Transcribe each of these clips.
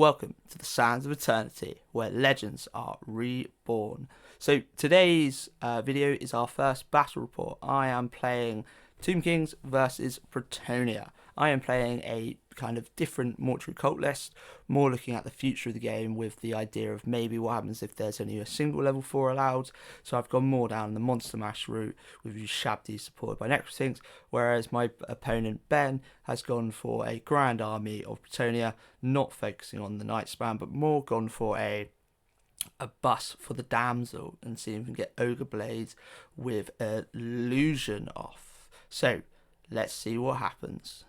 welcome to the Sands of Eternity, where legends are reborn. So today's video is our first battle report. I am playing Tomb Kings versus Bretonnia. I am playing a kind of different mortuary cult list, more looking at the future of the game with the idea of maybe what happens if there's only a single level 4 allowed. So I've gone more down the monster mash route with Ushabti supported by Necrotinks, whereas my opponent Ben has gone for a grand army of Bretonnia, not focusing on the knight spam, but more gone for a bus for the Damsel and see if we can get Ogre Blades with illusion off. So let's see what happens.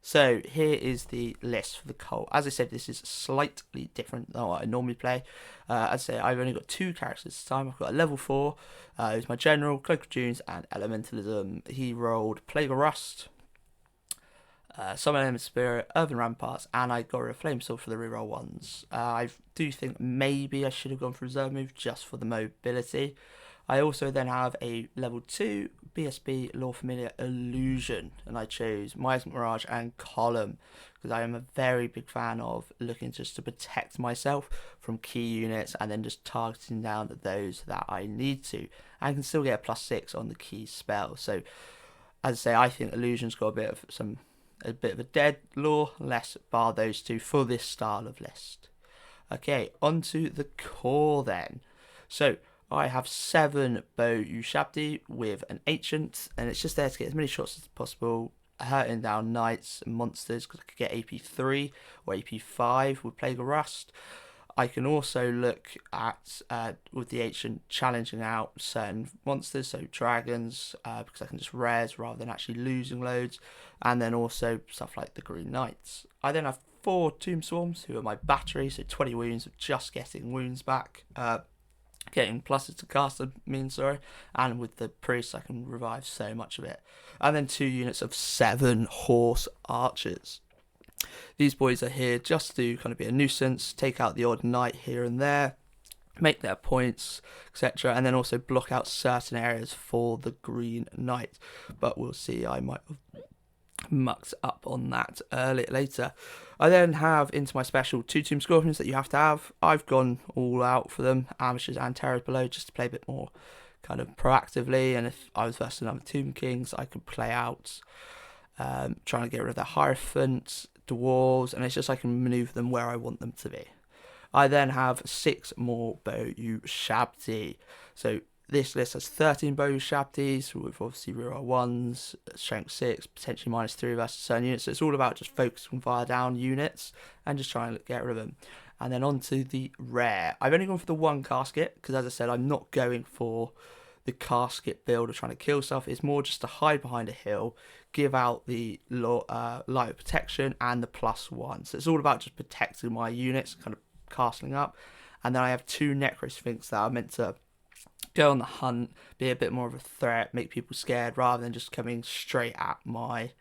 So here is the list for the cult. As I said, this is slightly different than what I normally play. As I say, I've only got 2 characters this time. I've got a level 4, who's my general, Cloak of Dunes, and Elementalism. He rolled Plague of Rust, Summon Element Spirit, Earthen Ramparts, and I got rid of Flame Sword for the reroll ones. I do think maybe I should have gone for Reserve Move just for the mobility. I also then have a level 2 BSB Lore Familiar Illusion, and I chose Miasmic Mirage and Column because I am a very big fan of looking just to protect myself from key units and then just targeting down those that I need to, and can still get a +6 on the key spell. So as I say, I think Illusion's got a bit of a dead lore, let's bar those two for this style of list. Okay, onto the core then. So I have 7 Bow Ushabti with an Ancient, and it's just there to get as many shots as possible, hurting down knights and monsters, because I could get AP3 or AP5 with Plague of Rust. I can also look at, with the Ancient, challenging out certain monsters, so dragons, because I can just res rather than actually losing loads, and then also stuff like the Green Knights. I then have 4 Tomb Swarms, who are my battery, so 20 wounds of just getting wounds back, getting pluses to cast, and with the priest I can revive so much of it. And then 2 units of 7 horse archers. These boys are here just to kind of be a nuisance, take out the odd knight here and there, make their points, etc., and then also block out certain areas for the Green Knight. But we'll see, I might have mucked up on that later. I then have into my special 2 Tomb Scorpions that you have to have. I've gone all out for them, Amateurs and Terrors below, just to play a bit more kind of proactively, and if I was versus another Tomb Kings, I could play out trying to get rid of their Hierophant, Dwarves, and it's just I can maneuver them where I want them to be. I then have 6 more Bow Ushabti. So this list has 13 Bow Ushabtis with obviously reroll 1s, strength 6, potentially -3 versus certain units. So it's all about just focusing fire down units and just trying to get rid of them. And then on to the rare. I've only gone for the 1 casket because, as I said, I'm not going for the casket build of trying to kill stuff. It's more just to hide behind a hill, give out the light of protection and the +1. So it's all about just protecting my units, kind of castling up. And then I have 2 Necrosphinx that are meant to go on the hunt, be a bit more of a threat, make people scared rather than just coming straight at my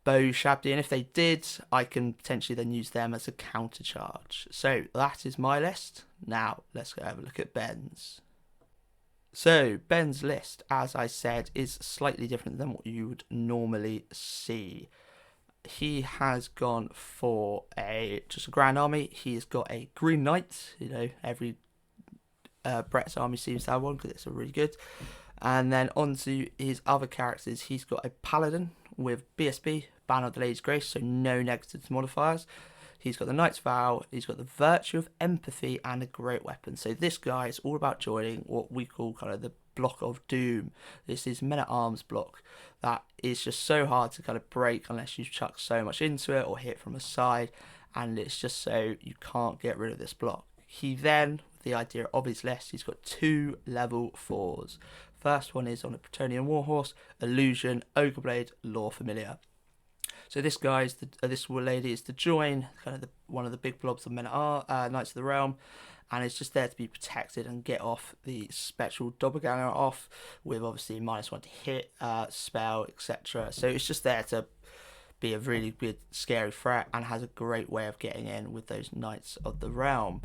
Bow Ushabti. And if they did, I can potentially then use them as a counter charge. So that is my list. Now let's go have a look at Ben's. So Ben's list, as I said, is slightly different than what you would normally see. He has gone for just a grand army. He's got a Green Knight, every Brets army seems to have one because it's a really good. And then onto his other characters, he's got a Paladin with BSB, Banner of the Lady's Grace, so no negatives modifiers. He's got the Knight's Vow, he's got the Virtue of Empathy, and a Great Weapon. So this guy is all about joining what we call kind of the Block of Doom. This is Men-at-Arms block that is just so hard to kind of break unless you chuck so much into it or hit from a side, and it's just so you can't get rid of this block. He then, with the idea of his list, he's got 2 level 4s. First one is on a Bretonnian Warhorse, Illusion, Ogre Blade, Lore Familiar. So this guy is this lady is to join kind of one of the big blobs of Knights of the Realm, and it's just there to be protected and get off the Spectral Doppelganger off with obviously -1 to hit, spell, etc. So it's just there to be a really good scary threat and has a great way of getting in with those Knights of the Realm.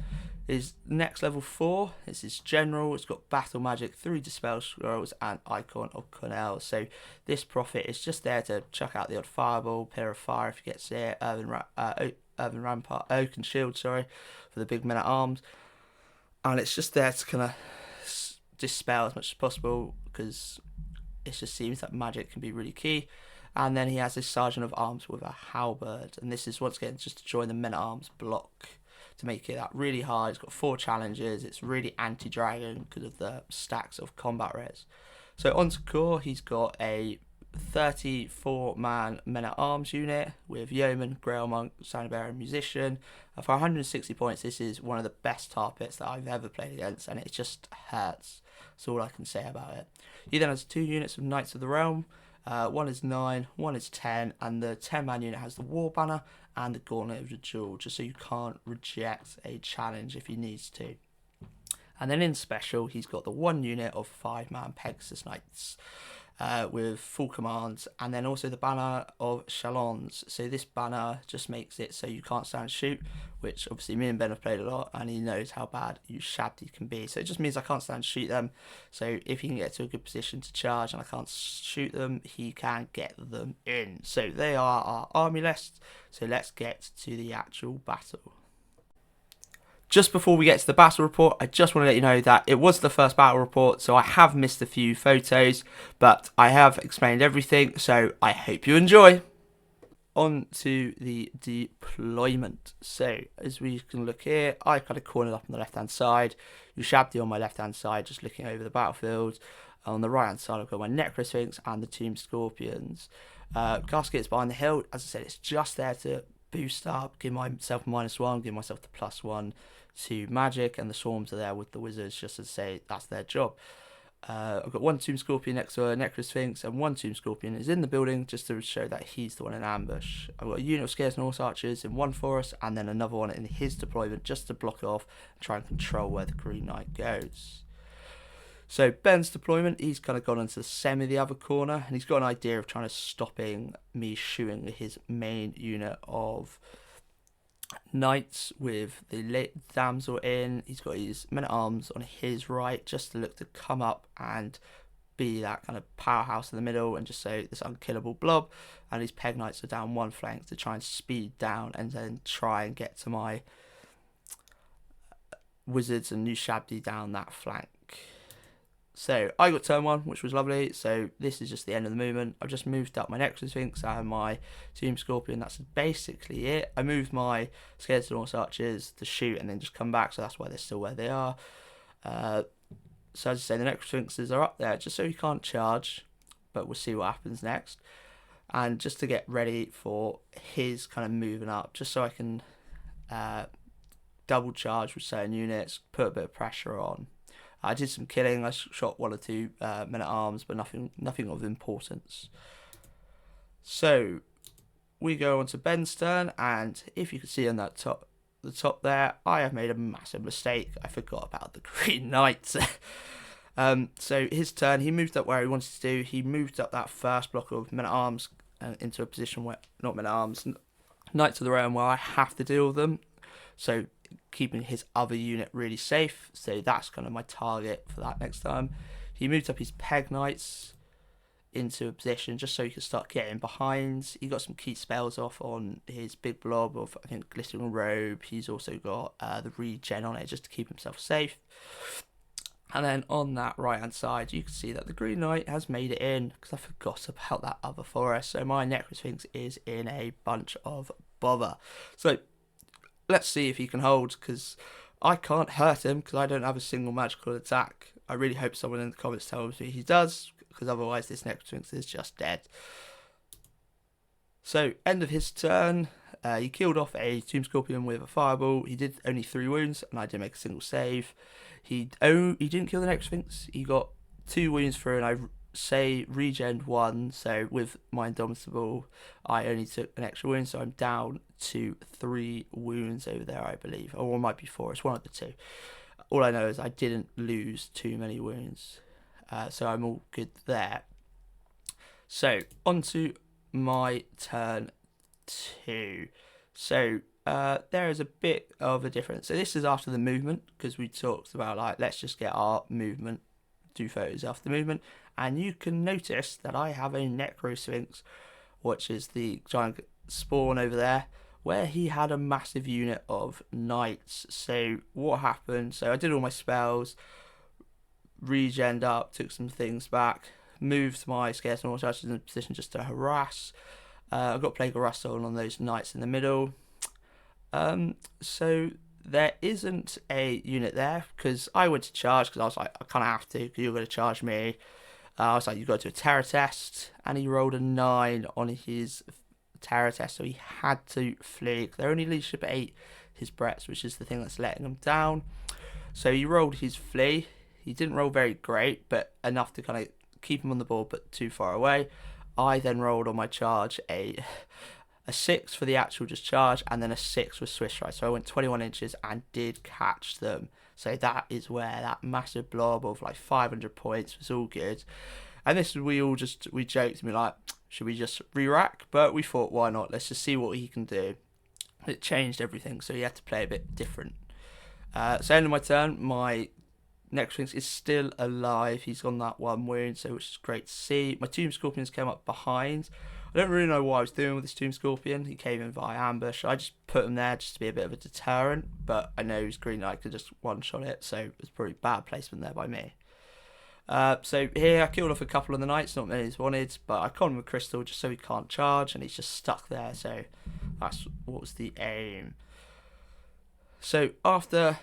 His next level 4 is his general. It's got battle magic, 3 dispel scrolls, and icon of Cornell. So this prophet is just there to chuck out the odd fireball, pillar of fire if he gets it, Earthen Rampart, Oak and Shield, sorry, for the big men at arms, and it's just there to kind of dispel as much as possible because it just seems that magic can be really key. And then he has this Sergeant of Arms with a halberd, and this is once again just to join the men at arms block to make it that really hard. It's got 4 challenges. It's really anti-dragon because of the stacks of combat res. So on to core, he's got a 34-man men-at-arms unit with Yeoman, Grail Monk, Sound Bearer, and Musician. For 160 points, this is one of the best tar pits that I've ever played against, and it just hurts. That's all I can say about it. He then has 2 units of Knights of the Realm. One is 9, one is 10, and the 10-man unit has the War Banner and the Gauntlet of the Jewel, just so you can't reject a challenge if he needs to. And then in special, he's got the 1 unit of 5-man Pegasus Knights with full commands, and then also the Banner of Chalons. So this banner just makes it so you can't stand shoot, which obviously me and Ben have played a lot, and he knows how bad Ushabti can be. So it just means I can't stand shoot them. So if he can get to a good position to charge and I can't shoot them, he can get them in. So they are our army list. So let's get to the actual battle. Just before we get to the battle report, I just want to let you know that it was the first battle report, so I have missed a few photos, but I have explained everything, so I hope you enjoy. On to the deployment. So, as we can look here, I kind of cornered up on the left-hand side. Ushabti on my left-hand side, just looking over the battlefield. On the right-hand side, I've got my Necrosphinx and the Tomb Scorpions. Gasket's behind the hill. As I said, it's just there to boost up, give myself -1, give myself the +1 to magic, and the swarms are there with the wizards just to say that's their job. I've got 1 Tomb Scorpion next to a Necrosphinx, and 1 Tomb Scorpion is in the building just to show that he's the one in ambush. I've got a unit of Scares and Horse Archers in one forest, and then another one in his deployment just to block it off and try and control where the Green Knight goes. So Ben's deployment, he's kind of gone into the other corner, and he's got an idea of trying to stopping me shooting his main unit of Knights with the Damsel in. He's got his men-at-arms on his right just to look to come up and be that kind of powerhouse in the middle and just say this unkillable blob, and his Peg Knights are down one flank to try and speed down and then try and get to my wizards and Ushabti down that flank. So I got turn 1, which was lovely. So this is just the end of the movement. I've just moved up my Necrosphinx and my Tomb Scorpion. That's basically it. I moved my Scared Horse Archers to shoot and then just come back. So that's why they're still where they are. So as I say, the Necrosphinxes are up there just so you can't charge. But we'll see what happens next. And just to get ready for his kind of moving up. Just so I can double charge with certain units. Put a bit of pressure on. I did some killing. I shot 1 or 2 men-at-arms, but nothing of importance. So we go on to Ben's turn, and if you can see on that the top there, I have made a massive mistake. I forgot about the Green Knight. So his turn, he moved up where he wanted to do. He moved up that first block of men-at-arms into a position where, not men-at-arms, Knights of the Realm, where I have to deal with them. So keeping his other unit really safe. So that's kind of my target for that next time. He moved up his Peg Knights into a position just so he could start getting behind. He got some key spells off on his big blob of, I think, Glittering Robe. He's also got the regen on it just to keep himself safe. And then on that right hand side, you can see that the Green Knight has made it in because I forgot about that other forest. So my Necrosphinx is in a bunch of bother. So let's see if he can hold, because I can't hurt him because I don't have a single magical attack. I really hope someone in the comments tells me he does, because otherwise this Necrosphinx is just dead. So, end of his turn. He killed off a Tomb Scorpion with a fireball. He did only 3 wounds, and I didn't make a single save. He didn't kill the Necrosphinx. He got 2 wounds through, and I regened 1. So with my Indomitable, I only took an extra wound, so I'm down to 3 wounds over there, I believe, or it might be 4. It's one of the 2. All I know is I didn't lose too many wounds, so I'm all good there. So on to my turn 2. So there is a bit of a difference. So this is after the movement, because we talked about, like, let's just get our movement, do photos after the movement, and you can notice that I have a Necrosphinx, which is the giant spawn over there, where he had a massive unit of knights. So what happened? So I did all my spells, regened up, took some things back, moved my scarce and archers in a position just to harass. I got Plague of Rustle on those knights in the middle. So there isn't a unit there because I went to charge because I was like, I kind of have to because you're going to charge me. I was like, you've got to do a terror test, and he rolled a 9 on his terror test, so he had to flee. They're only leadership at 8, his Brets, which is the thing that's letting him down. So he rolled his flee. He didn't roll very great, but enough to kind of keep him on the board, but too far away. I then rolled on my charge a 6 for the actual just charge, and then a 6 with Swiss Strike. So I went 21 inches and did catch them. So that is where that massive blob of like 500 points was all good. And this we joked and we like, should we just re-rack? But we thought, why not? Let's just see what he can do. It changed everything, so he had to play a bit different. So end of my turn, my Necrosphinx is still alive. He's on that 1 wound, so which is great to see. My Tomb Scorpions came up behind. I don't really know what I was doing with this Tomb Scorpion. He came in via ambush. I just put him there just to be a bit of a deterrent, but I know his Green Knight could just one-shot it, so it was probably bad placement there by me. So here I killed off a couple of the knights, not many as wanted, but I caught him with Crystal just so he can't charge, and he's just stuck there, so that's what was the aim. So after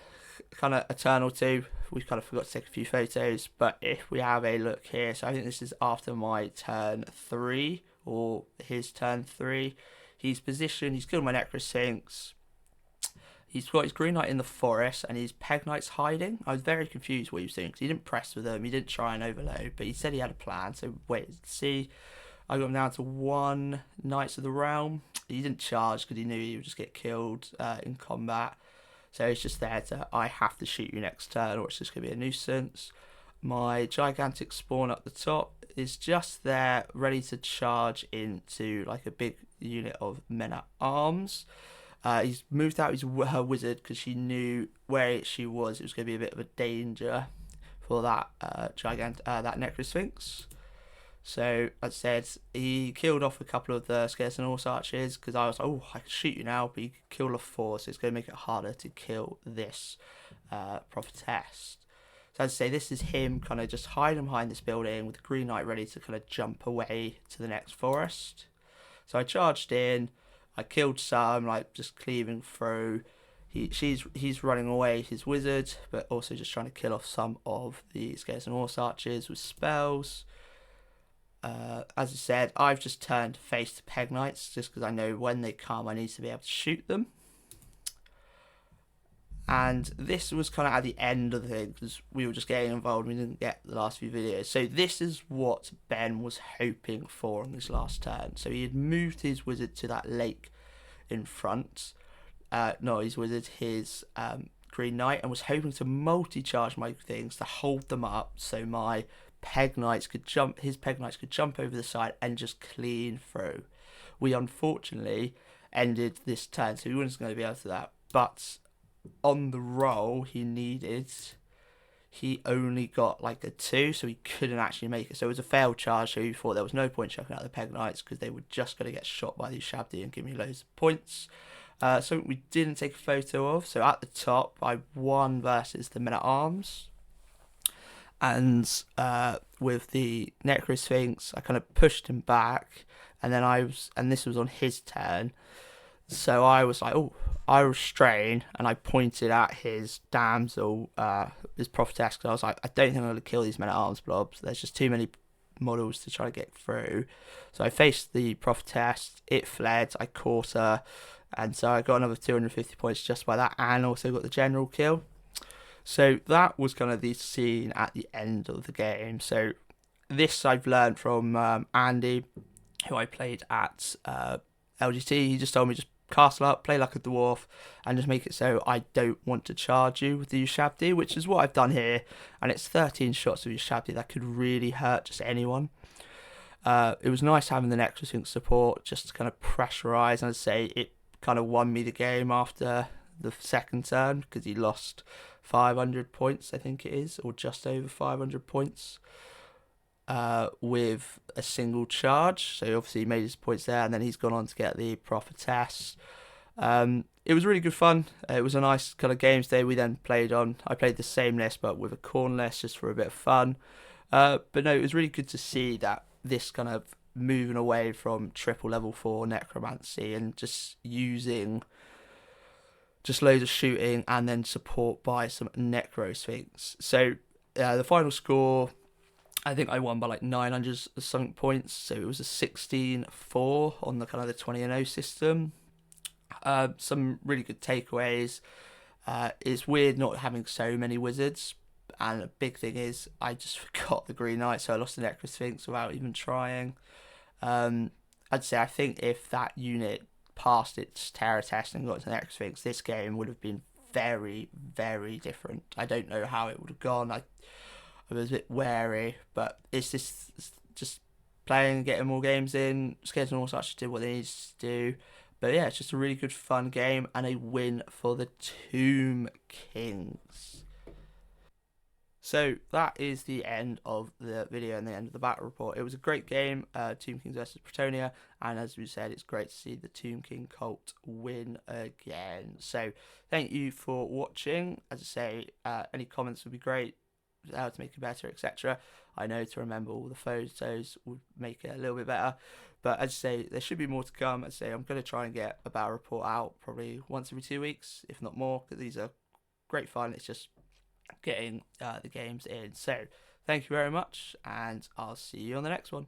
kind of a turn or two, we kind of forgot to take a few photos, but if we have a look here, so I think this is after my turn 3, or his turn 3. He's positioned, he's killed my Necrosphinx. He's got his Green Knight in the forest, and his Peg Knight's hiding. I was very confused what he was doing, because he didn't press with them, he didn't try and overload, but he said he had a plan, so wait to see. I got him down to 1 Knights of the Realm. He didn't charge, because he knew he would just get killed in combat. So he's just there to, I have to shoot you next turn, or it's just going to be a nuisance. My gigantic spawn up the top is just there, ready to charge into like a big unit of men-at-arms. He's moved out her wizard because she knew where she was. It was going to be a bit of a danger for that that Necrosphinx. So, as I said, he killed off a couple of the Scarce and Horse archers because I was like, oh, I can shoot you now, but you can kill off 4, so it's going to make it harder to kill this prophetess. So, as I say, this is him kind of just hiding behind this building with the Green Knight ready to kind of jump away to the next forest. So I charged in, I killed some, like just cleaving through. He's running away, his wizard, but also just trying to kill off some of the Scarce and Horse archers with spells. As I said, I've just turned face to Peg Knights just because I know when they come I need to be able to shoot them. And this was kind of at the end of the thing because we were just getting involved. We didn't get the last few videos. So this is what Ben was hoping for on this last turn. So he had moved his wizard to that lake in front. His wizard, his Green Knight, and was hoping to multi-charge my things to hold them up so my Peg Knights could jump. His Peg Knights could jump over the side and just clean through. We unfortunately ended this turn, so he wasn't going to be able to do that. But on the roll he only got like a 2, so he couldn't actually make it. So it was a failed charge, so he thought there was no point chucking out the Peg Knights because they were just going to get shot by the Ushabti and give me loads of points. Something we didn't take a photo of. So at the top, I won versus the Men-at-Arms. And with the Necrosphinx, I kind of pushed him back, and then this was on his turn. So I was like, oh, I restrain, and I pointed at his Damsel, his prophetess, because I was like, I don't think I'm going to kill these Men-at-Arms blobs. There's just too many models to try to get through. So I faced the prophetess, it fled, I caught her, and so I got another 250 points just by that, and also got the general kill. So that was kind of the scene at the end of the game. So this I've learned from Andy, who I played at LGT. He just told me just castle up, play like a dwarf, and just make it so I don't want to charge you with the Ushabti, which is what I've done here. And it's 13 shots of Ushabti that could really hurt just anyone. It was nice having the Necrosphinx support just to kind of pressurise, and I'd say it kind of won me the game after the second turn because he lost 500 points, I think it is, or just over 500 points with a single charge. So obviously he made his points there, and then he's gone on to get the prophetess. It was really good fun. It was a nice kind of games day. I played the same list but with a corn list just for a bit of fun. But no, it was really good to see that this kind of moving away from triple level 4 necromancy and just using just loads of shooting and then support by some necro sphinx. So the final score, I think I won by like 900 sunk points. So it was a 16-4 on the kind of the 20-0 system. Some really good takeaways. It's weird not having so many wizards, and a big thing is I just forgot the Green Knight, so I lost the Necro Sphinx without even trying. I'd say I think if that unit passed its terror test and got to the Necro Sphinx, this game would have been very, very different. I don't know how it would have gone. I was a bit wary, but it's just playing, getting more games in, scheduling all such to do what they need to do. But yeah, it's just a really good fun game and a win for the Tomb Kings. So that is the end of the video and the end of the battle report. It was a great game, Tomb Kings versus Bretonnia, and as we said, it's great to see the Tomb King cult win again. So thank you for watching. As I say, any comments would be great, how to make it better, etc. I know to remember all the photos would make it a little bit better. But as I say, there should be more to come. As I say, I'm going to try and get a battle report out probably once every 2 weeks, if not more, because these are great fun. It's just getting the games in. So thank you very much, and I'll see you on the next one.